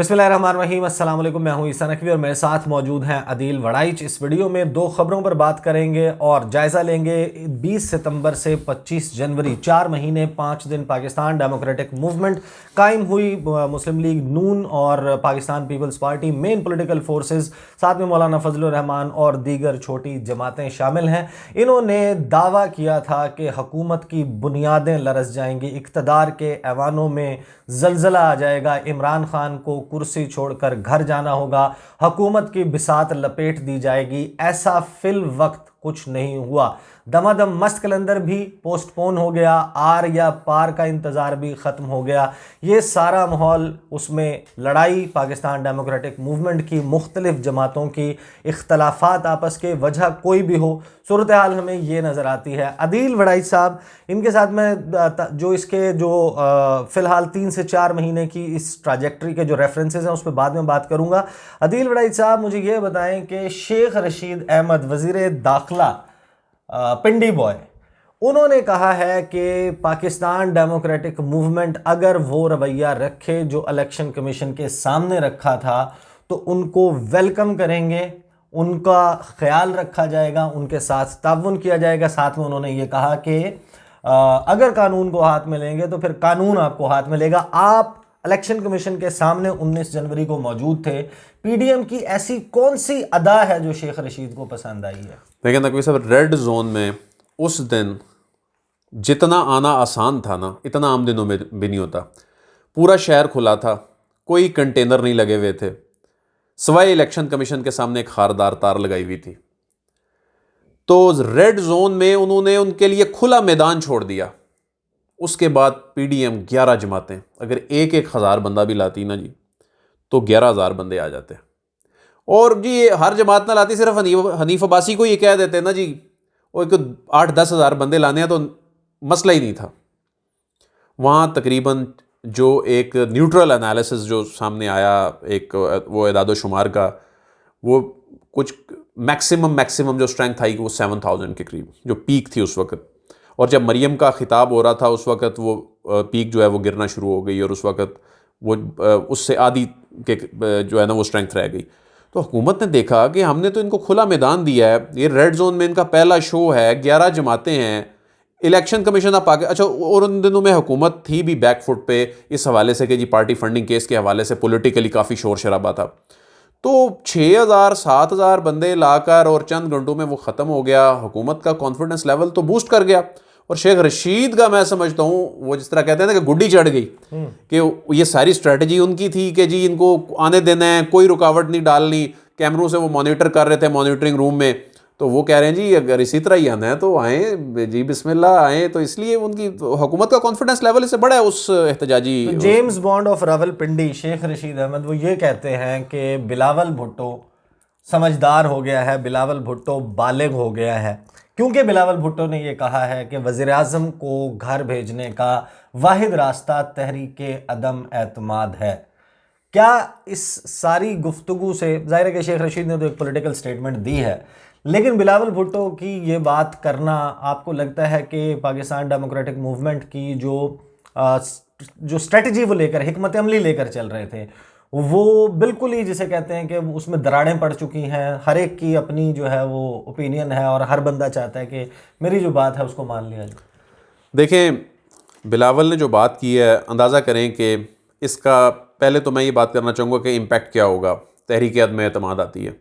बिस्मिल्लाहिर्रहमानिर्रहीम, अस्सलाम वालेकुम। मैं हूं ईसा नकवी और मेरे साथ मौजूद हैं अदील वड़ाइच। इस वीडियो में दो खबरों पर बात करेंगे और जायज़ा लेंगे 20 सितंबर से 25 जनवरी 4 महीने 5 दिन पाकिस्तान डेमोक्रेटिक मूवमेंट कायम हुई। मुस्लिम लीग नून और Pakistan Peoples Party main political forces, साथ में मौलाना फजलुर रहमान और दीगर छोटी जमातें शामिल हैं। इन्होंने दावा किया था कि हुकूमत की बुनियादें लरस जाएंगी, इक़्तिदार के ऐवानों में जलजला आ जाएगा, इमरान खान को कुर्सी छोड़कर घर जाना होगा, हुकूमत की बिसात लपेट दी जाएगी। ऐसा फिल वक्त कुछ नहीं हुआ। दमादम मस्त कलंदर भी पोस्टपोन हो गया, आर या पार का इंतज़ार भी ख़त्म हो गया। ये सारा माहौल, उसमें लड़ाई पाकिस्तान डेमोक्रेटिक मूवमेंट की मुख्तलिफ जमातों की, इख्तलाफात आपस के, वजह कोई भी हो, सूरत हाल हमें ये नज़र आती है। अदील वड़ाइच साहब, इनके साथ मैं जो इसके जो फ़िलहाल 3 से 4 महीने की इस ट्राजेक्ट्री के जो रेफरेंसेस हैं उस पर बाद में बात करूँगा। अदील वड़ाइच साहब, मुझे ये बताएं कि शेख रशीद अहमद वज़ीर दाखिला पिंडी बॉय, उन्होंने कहा है कि पाकिस्तान डेमोक्रेटिक मूवमेंट अगर वो रवैया रखे जो इलेक्शन कमीशन के सामने रखा था तो उनको वेलकम करेंगे, उनका ख्याल रखा जाएगा, उनके साथ ताउन किया जाएगा। साथ में उन्होंने ये कहा कि अगर कानून को हाथ में लेंगे तो फिर कानून आपको हाथ में लेगा। आप इलेक्शन कमीशन के सामने 19 जनवरी को मौजूद थे। पीडीएम की ऐसी कौन सी अदा है जो शेख रशीद को पसंद आई है? देखिए नकवी साहब, रेड जोन में उस दिन जितना आना आसान था ना, इतना आम दिनों में भी नहीं होता। पूरा शहर खुला था, कोई कंटेनर नहीं लगे हुए थे, सवाए इलेक्शन कमीशन के सामने एक खारदार तार लगाई हुई थी। तो रेड जोन में उन्होंने उनके लिए खुला मैदान छोड़ दिया। उसके बाद पीडीएम 11 जमातें अगर एक एक हज़ार बंदा भी लाती ना जी, तो 11,000 बंदे आ जाते। और जी ये हर जमात ना लाती, सिर्फ हनीफ अब्बासी को ये कह देते ना जी, वो 8-10 हज़ार बंदे लाने हैं तो मसला ही नहीं था। वहाँ तकरीबन जो एक न्यूट्रल एनालिसिस जो सामने आया, एक वो एदाद शुमार का, वो कुछ मैक्सिमम जो स्ट्रेंथ आई वो 7,000 के करीब जो पीक थी उस वक्त। और जब मरियम का खिताब हो रहा था उस वक्त वो पीक जो है वो गिरना शुरू हो गई और उस वक्त वो उससे आधी के जो है ना वो स्ट्रेंथ रह गई। तो हुकूमत ने देखा कि हमने तो इनको खुला मैदान दिया है, ये रेड जोन में इनका पहला शो है, 11 जमातें हैं, इलेक्शन कमीशन आप आगे। अच्छा, और उन दिनों में हुकूमत थी भी बैकफुट पे इस हवाले से कि जी पार्टी फंडिंग केस के हवाले से पॉलिटिकली काफ़ी शोर शराबा था। तो 6,000-7,000 बंदे लाकर और चंद घंटों में वो ख़त्म हो गया। हुकूमत का कॉन्फिडेंस लेवल तो बूस्ट कर गया। और शेख रशीद का मैं समझता हूँ वो जिस तरह कहते हैं ना कि गुड्डी चढ़ गई, कि ये सारी स्ट्रेटजी उनकी थी कि जी इनको आने देना है, कोई रुकावट नहीं डालनी। कैमरों से वो मॉनिटर कर रहे थे मॉनिटरिंग रूम में, तो वो कह रहे हैं जी अगर इसी तरह ही आना है तो आए जी, बिस्मिल्लाह आए। तो इसलिए उनकी हुकूमत का कॉन्फिडेंस लेवल इससे बड़ा है उस एहतजाजी। तो James Bond of Rawalpindi Sheikh Rashid Ahmed, वो ये कहते हैं कि बिलावल भुट्टो समझदार हो गया है, बिलावल भुट्टो बालिग हो गया है, क्योंकि बिलावल भुट्टो ने यह कहा है कि वज़ीर आज़म को घर भेजने का वाहिद रास्ता तहरीके अदम एतमाद है। क्या इस सारी गुफ्तगू से, जाहिर है कि शेख रशीद ने तो एक पॉलिटिकल स्टेटमेंट दी है, लेकिन बिलावल भुट्टो की ये बात करना, आपको लगता है कि पाकिस्तान डेमोक्रेटिक मूवमेंट की जो स्ट्रेटजी वो लेकर, हिकमत अमली लेकर चल रहे थे, वो बिल्कुल ही जिसे कहते हैं कि उसमें दरारें पड़ चुकी हैं, हर एक की अपनी जो है वो ओपिनियन है और हर बंदा चाहता है कि मेरी जो बात है उसको मान लिया जाए? देखें, बिलावल ने जो बात की है, अंदाज़ा करें कि इसका पहले तो मैं ये बात करना चाहूँगा कि इम्पैक्ट क्या होगा। तहरीक अदम एतमाद आती है,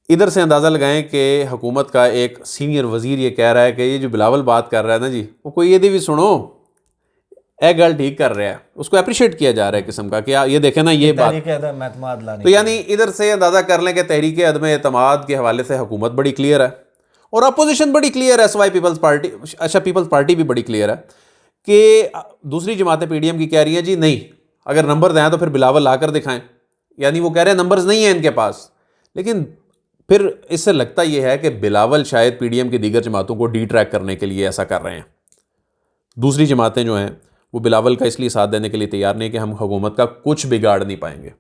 इधर से अंदाज़ा लगाएं कि हुकूमत का एक सीनियर वज़ीर ये कह रहा है कि ये जो बिलावल बात कर रहा है ना जी, वो कोई ये भी सुनो, एक गल ठीक कर रहा है, उसको अप्रिशिएट किया जा रहा है किस्म का कि ये देखें ना ये बात। तो यानी इधर से अंदाज़ा कर लें कि तहरीक अदम एतमाद के हवाले से हुकूमत बड़ी क्लियर है और अपोजिशन बड़ी क्लियर है, सवाई पीपल्स पार्टी। अच्छा, पीपल्स पार्टी भी बड़ी क्लियर है कि दूसरी जमातें पीडीएम की कह रही हैं जी नहीं, अगर नंबर दें तो फिर बिलावल लाकर दिखाएं। यानी वो कह रहे हैं नंबर्स नहीं हैं इनके पास। लेकिन फिर इससे लगता यह है कि बिलावल शायद पीडीएम की दीगर जमातों को डिट्रैक करने के लिए ऐसा कर रहे हैं। दूसरी जमातें जो हैं वो बिलावल का इसलिए साथ देने के लिए तैयार नहीं कि हम हुकूमत का कुछ बिगाड़ नहीं पाएंगे।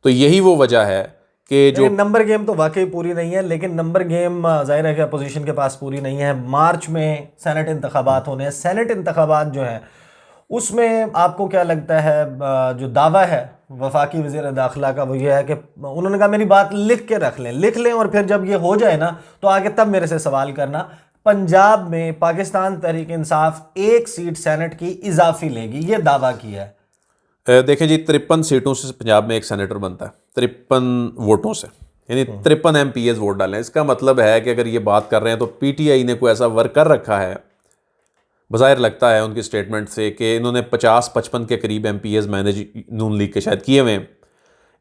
तो यही वो वजह है कि जो नंबर गेम तो वाकई पूरी नहीं है, लेकिन नंबर गेम जाहिर है कि अपोजिशन के पास पूरी नहीं है। मार्च में सेनेट इंतखाबात होने हैं। सेनेट इंतखाबात जो है उसमें आपको क्या लगता है जो दावा है वफाकी वज़ीर दाखिला का वो ये है कि उन्होंने कहा मेरी बात लिख लें और फिर जब ये हो जाए ना तो आगे तब मेरे से सवाल करना, पंजाब में पाकिस्तान तहरीक इंसाफ 1 सीट सेनेट की इजाफी लेगी, ये दावा किया है। देखिए जी, 53 सीटों से पंजाब में एक सेनेटर बनता है, 53 वोटों से, यानी 53 MPs वोट डालें। इसका मतलब है कि अगर ये बात कर रहे हैं तो पीटीआई ने कोई ऐसा वर्क कर रखा है, बज़ाहिर लगता है उनकी स्टेटमेंट से कि इन्होंने 50-55 के करीब MPs मैनेज नून लीग के शायद किए हुए हैं।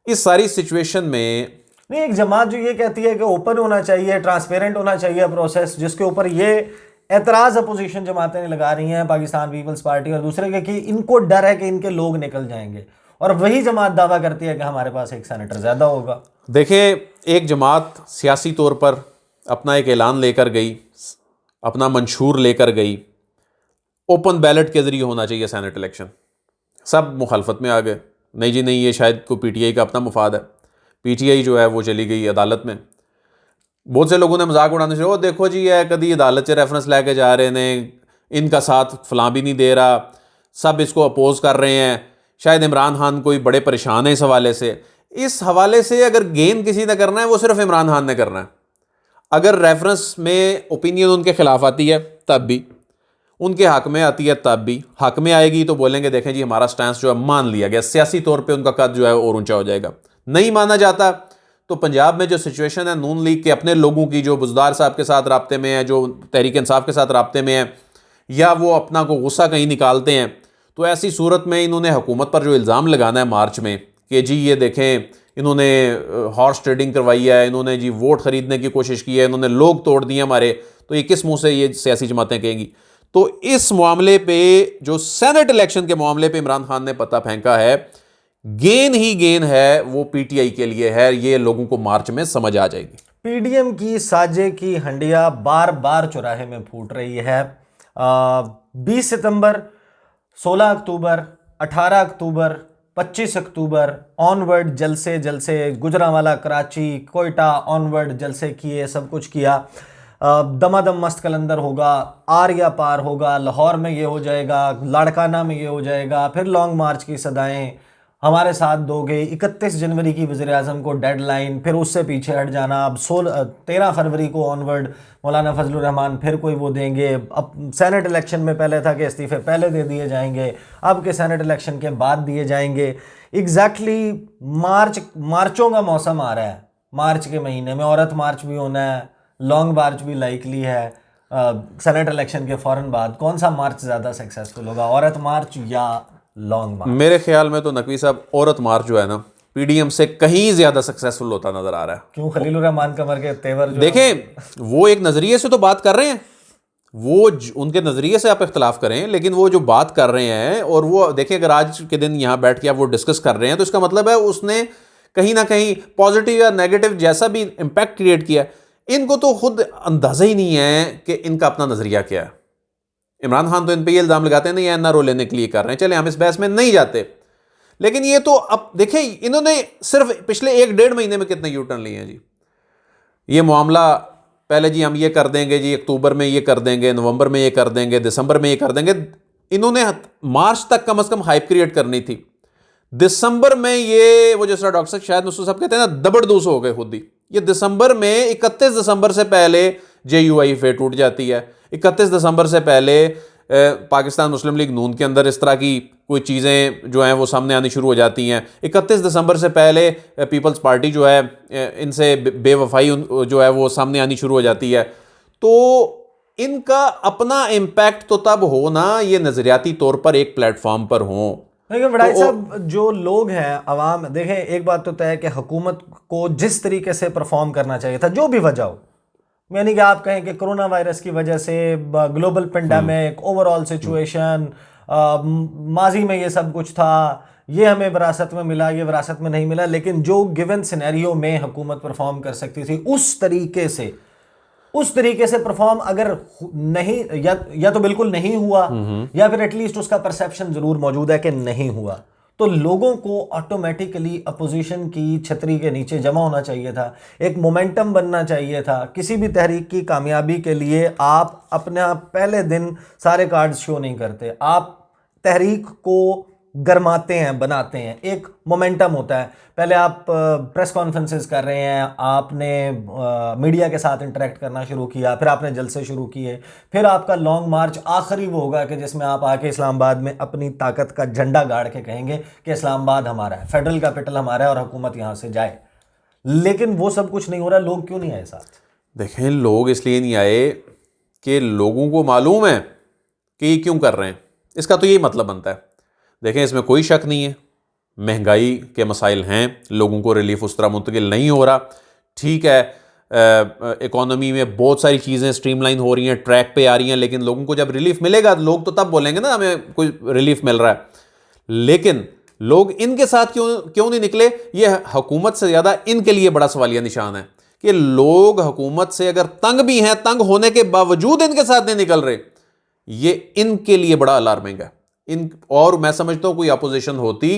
इस सारी सिचुएशन में नहीं, एक जमात जो ये कहती है कि ओपन होना चाहिए, ट्रांसपेरेंट होना चाहिए प्रोसेस, जिसके ऊपर ये एतराज़ अपोजिशन जमातें लगा रही हैं, पाकिस्तान पीपल्स पार्टी और दूसरे के, कि इनको डर है कि इनके लोग निकल जाएंगे, और वही जमात दावा करती है कि हमारे पास एक सेनेटर ज़्यादा होगा। देखिए, एक जमात सियासी तौर पर अपना एक ऐलान लेकर गई, अपना मंशूर लेकर गई, ओपन बैलेट के ज़रिए होना चाहिए सेनेट इलेक्शन। सब मुखालफत में आ गए, नहीं जी नहीं, ये शायद को पीटीआई का अपना मुफाद है। पीटीआई जो है वो चली गई अदालत में। बहुत से लोगों ने मजाक उड़ाने से, ओ देखो जी ये कभी अदालत से रेफरेंस लेके जा रहे ने, इनका साथ फलां भी नहीं दे रहा, सब इसको अपोज कर रहे हैं, शायद इमरान खान कोई बड़े परेशान है इस हवाले से। इस हवाले से अगर गेन किसी ने करना है वो सिर्फ इमरान खान ने करना है। अगर रेफरेंस में ओपिनियन उनके खिलाफ आती है तब भी, उनके हक में आती है तब भी, हक में आएगी तो बोलेंगे देखें जी हमारा स्टैंस जो है मान लिया गया, सियासी तौर पे उनका कद जो है और ऊंचा हो जाएगा। नहीं माना जाता तो पंजाब में जो सिचुएशन है नून लीग के अपने लोगों की, जो बुज़दार साहब के साथ राब्ते में है, जो तहरीक इंसाफ के साथ राब्ते में है, या वो अपना को गुस्सा कहीं निकालते हैं, तो ऐसी सूरत में इन्होंने हुकूमत पर जो इल्ज़ाम लगाना है मार्च में कि जी ये देखें इन्होंने हॉर्स ट्रेडिंग करवाई है, इन्होंने जी वोट ख़रीदने की कोशिश की है, इन्होंने लोग तोड़ दिए हमारे, तो ये किस मुंह से ये सियासी जमातें कहेंगी। तो इस मामले पे, जो सेनेट इलेक्शन के मामले पे इमरान खान ने पता फेंका है, गेन ही गेन है, वो पीटीआई के लिए है, ये लोगों को मार्च में समझ आ जाएगी। पीडीएम की साजे की हंडिया बार बार चौराहे में फूट रही है। 20 सितंबर, 16 अक्टूबर, 18 अक्टूबर, 25 अक्टूबर ऑनवर्ड जलसे गुजरांवाला, कराची, कोयटा ऑनवर्ड जलसे किए, सब कुछ किया। दमादम मस्त कलंदर होगा, आर्या पार होगा, लाहौर में ये हो जाएगा, लाड़काना में ये हो जाएगा, फिर लॉन्ग मार्च की सदाएं, हमारे साथ दोगे, 31 जनवरी की वज़ीर-ए-आज़म को डेडलाइन, फिर उससे पीछे हट जाना। अब 13 फरवरी को ऑनवर्ड मौलाना फजलुर रहमान फिर कोई वो देंगे। अब सेनेट इलेक्शन में पहले था कि इस्तीफ़े पहले दे दिए जाएंगे, अब के सेनेट इलेक्शन के बाद दिए जाएंगे। एग्जैक्टली मार्चों का मौसम आ रहा है। मार्च के महीने में औरत मार्च भी होना है, लॉन्ग मार्च भी लाइकली है। सेनेट इलेक्शन के फ़ौरन बाद कौन सा मार्च ज़्यादा सक्सेसफुल होगा, औरत मार्च या लॉन्ग मार्च? मेरे ख्याल में तो नकवी साहब औरत मार्च जो है ना, पीडीएम से कहीं ज्यादा सक्सेसफुल होता नजर आ रहा है। क्यों? खलीलुर रहमान कमर के तेवर जो देखें, वो एक नजरिए से तो बात कर रहे हैं, वो उनके नजरिए से आप इख्तलाफ करें, लेकिन वो जो बात कर रहे हैं, और वो देखिए अगर आज के दिन यहाँ बैठ के आप वो डिस्कस कर रहे हैं तो इसका मतलब है उसने कहीं ना कहीं पॉजिटिव या नेगेटिव जैसा भी इम्पैक्ट क्रिएट किया। इनको तो खुद अंदाजा ही नहीं है कि इनका अपना नजरिया क्या है। इमरान खान तो इन पे ये इल्ज़ाम लगाते हैं नहीं एनआरओ लेने के लिए कर रहे हैं, चले हम इस बहस में नहीं जाते, लेकिन ये तो अब देखें इन्होंने सिर्फ पिछले 1-1.5 महीने में कितने यू टर्न लिए हैं जी। ये मामला पहले जी हम ये कर देंगे जी, अक्टूबर में ये कर देंगे, नवंबर में ये कर देंगे, दिसंबर में ये कर देंगे। इन्होंने मार्च तक कम से कम हाइप क्रिएट करनी थी। दिसंबर में ये वो जैसा डॉक्टर शायद मुझसे सब कहते हैं ना, दबड़दूस हो गए खुद ही। ये दिसंबर में 31 दिसंबर से पहले जेयूआई फिर टूट जाती है। 31 दिसंबर से पहले पाकिस्तान मुस्लिम लीग नून के अंदर इस तरह की कोई चीज़ें जो हैं वो सामने आनी शुरू हो जाती हैं। 31 दिसंबर से पहले पीपल्स पार्टी जो है इनसे बेवफाई जो है वो सामने आनी शुरू हो जाती है। तो इनका अपना इम्पैक्ट तो तब हो ना ये नज़रियाती तौर पर एक प्लेटफॉर्म पर हों। लेकिन बड़ाई साहब, जो लोग हैं अवाम, देखें एक बात तो तय है कि हुकूमत को जिस तरीके से परफॉर्म करना चाहिए था, जो भी वजह हो, यानी कि आप कहें कि कोरोना वायरस की वजह से, ग्लोबल पेंडेमिक, ओवरऑल सिचुएशन, माजी में ये सब कुछ था, ये हमें विरासत में मिला, ये विरासत में नहीं मिला, लेकिन जो गिवन सिनेरियो में हुकूमत परफॉर्म कर सकती थी उस तरीके से परफॉर्म अगर नहीं, या तो बिल्कुल नहीं हुआ, या फिर एटलीस्ट उसका परसेप्शन जरूर मौजूद है कि नहीं हुआ, तो लोगों को ऑटोमेटिकली अपोजिशन की छतरी के नीचे जमा होना चाहिए था। एक मोमेंटम बनना चाहिए था। किसी भी तहरीक की कामयाबी के लिए आप अपना पहले दिन सारे कार्ड्स शो नहीं करते, आप तहरीक को गरमाते हैं, बनाते हैं, एक मोमेंटम होता है। पहले आप प्रेस कॉन्फ्रेंसेस कर रहे हैं, आपने मीडिया के साथ इंटरेक्ट करना शुरू किया, फिर आपने जलसे शुरू किए, फिर आपका लॉन्ग मार्च आखिरी वो होगा कि जिसमें आप आके इस्लामाबाद में अपनी ताकत का झंडा गाड़ के कहेंगे कि इस्लामाबाद हमारा है, फेडरल कैपिटल हमारा है और हुकूमत यहाँ से जाए। लेकिन वो सब कुछ नहीं हो रहा। लोग क्यों नहीं आए साथ? देखें, लोग इसलिए नहीं आए कि लोगों को मालूम है कि ये क्यों कर रहे हैं। इसका तो यही मतलब बनता है। देखें, इसमें कोई शक नहीं है, महंगाई के मसाइल हैं, लोगों को रिलीफ उस तरह मुंतकिल नहीं हो रहा। ठीक है, इकोनॉमी में बहुत सारी चीज़ें स्ट्रीमलाइन हो रही हैं, ट्रैक पे आ रही हैं, लेकिन लोगों को जब रिलीफ मिलेगा लोग तो तब बोलेंगे ना हमें कोई रिलीफ मिल रहा है। लेकिन लोग इनके साथ क्यों नहीं निकले, ये हुकूमत से ज़्यादा इनके लिए बड़ा सवालिया निशान है कि लोग हुकूमत से अगर तंग भी हैं, तंग होने के बावजूद इनके साथ नहीं निकल रहे, ये इनके लिए बड़ा अलार्मिंग है। और मैं समझता हूं कोई अपोजिशन होती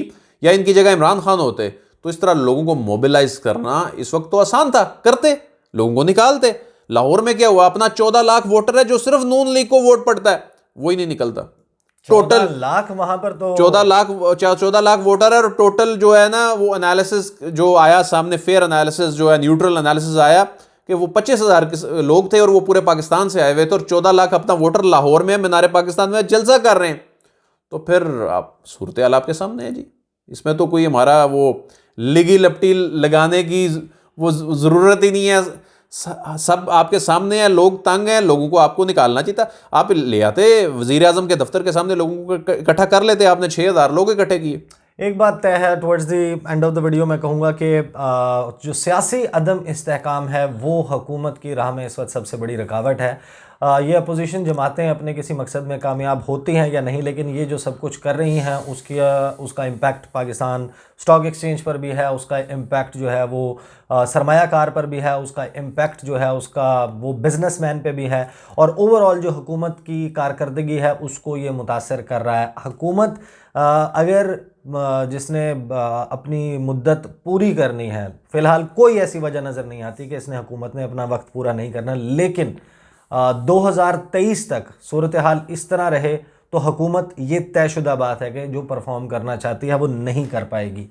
या इनकी जगह इमरान खान होते तो इस तरह लोगों को मोबिलाइज करना इस वक्त तो आसान था, करते, लोगों को निकालते। लाहौर में क्या हुआ, अपना 14 लाख वोटर है जो सिर्फ नून लीग को वोट पड़ता है, वही नहीं निकलता। टोटल 14 लाख वहां पर तो 14 लाख वोटर है, और टोटल जो है ना वो एनालिसिस जो आया सामने, फेयर एनालिसिस जो है, न्यूट्रल एनालिसिस आया कि वो 25,000 लोग थे और वो पूरे पाकिस्तान से आए हुए थे, और 14 लाख अपना वोटर लाहौर में मीनार पाकिस्तान में जलसा कर रहे हैं। तो फिर आप सूरत हाल आपके सामने है जी। इसमें तो कोई हमारा वो लिगी लपटी लगाने की वो ज़रूरत ही नहीं है, सब आपके सामने है। लोग तंग हैं, लोगों को आपको निकालना चाहिए था। आप ले आते वज़ीर आज़म के दफ्तर के सामने, लोगों को इकट्ठा कर लेते। आपने 6,000 लोग इकट्ठे किए। एक बात तय है, towards the end of the video मैं कहूँगा कि जो सियासी अदम इस्तेहकाम है वो हुकूमत की राह में इस वक्त सबसे बड़ी रुकावट है। ये अपोजिशन जमातें अपने किसी मकसद में कामयाब होती हैं या नहीं, लेकिन ये जो सब कुछ कर रही हैं उसका इम्पैक्ट पाकिस्तान स्टॉक एक्सचेंज पर भी है, उसका इम्पैक्ट जो है वो सरमायाकार पर भी है, उसका इम्पैक्ट जो है उसका वो बिजनेसमैन पे भी है, और ओवरऑल जो हुकूमत की कारकर्दगी है उसको ये मुतासर कर रहा है। हुकूमत अगर जिसने अपनी मुद्दत पूरी करनी है, फ़िलहाल कोई ऐसी वजह नज़र नहीं आती कि इसने हुकूमत ने अपना वक्त पूरा नहीं करना, लेकिन 2023 तक सूरत हाल इस तरह रहे तो हुकूमत ये तयशुदा बात है कि जो परफॉर्म करना चाहती है वो नहीं कर पाएगी।